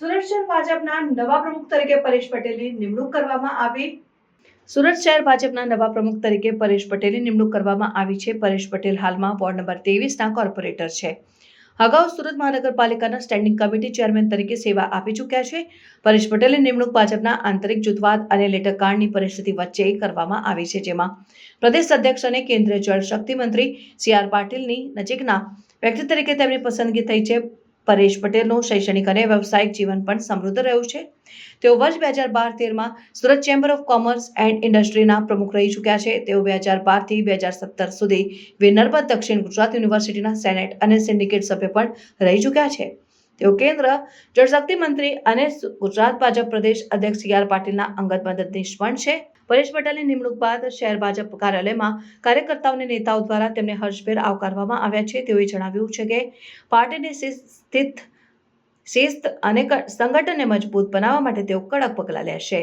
સુરત શહેર ભાજપના નવા પ્રમુખ તરીકે પરેશ પટેલની નિમણૂક કરવામાં આવી. સુરત શહેર ભાજપના નવા પ્રમુખ તરીકે પરેશ પટેલની નિમણૂક કરવામાં આવી છે. પરેશ પટેલ હાલમાં વોર્ડ નંબર 23ના કોર્પોરેટર છે. અગાઉ સુરત મહાનગરપાલિકાના સ્ટેન્ડિંગ કમિટી ચેરમેન તરીકે સેવા આપી ચૂક્યા છે. પરેશ પટેલની નિમણૂક ભાજપના આંતરિક જૂથવાદ અને લેટરકાંડની પરિસ્થિતિ વચ્ચે કરવામાં આવી છે, જેમાં પ્રદેશ અધ્યક્ષ અને કેન્દ્રીય જળ શક્તિ મંત્રી સી.આર. પાટીલની નજીકના વ્યક્તિ તરીકે તેમની પસંદગી થઈ છે. પરેશ પટેલનું શૈક્ષણિક અને વ્યવસાયિક જીવન પણ સમૃદ્ધ રહ્યું છે. તેઓ વર્ષ 2012-13માં Surat chamber of commerce and ઇન્ડસ્ટ્રીના પ્રમુખ રહી ચૂક્યા છે. તેઓ 2012 થી 2017 સુધી વિનર્મદ દક્ષિણ ગુજરાત યુનિવર્સિટીના સેનેટ અને સિન્ડિકેટ સભ્ય પણ રહી ચૂક્યા છે. તેઓ કેન્દ્ર જળશક્તિ મંત્રી અને ગુજરાત ભાજપ પ્રદેશ અધ્યક્ષ સી.આર. પાટીલના અંગત મદદનીશ પણ છે. પરેશ પટેલની નિમણૂક બાદ શહેર ભાજપ કાર્યાલયમાં કાર્યકર્તાઓ અને નેતાઓ દ્વારા તેમને હર્ષભેર આવકારવામાં આવ્યા છે. તેઓએ જણાવ્યું છે કે પાર્ટીની શિસ્ત અને સંગઠનને મજબૂત બનાવવા માટે તેઓ કડક પગલાં લેશે.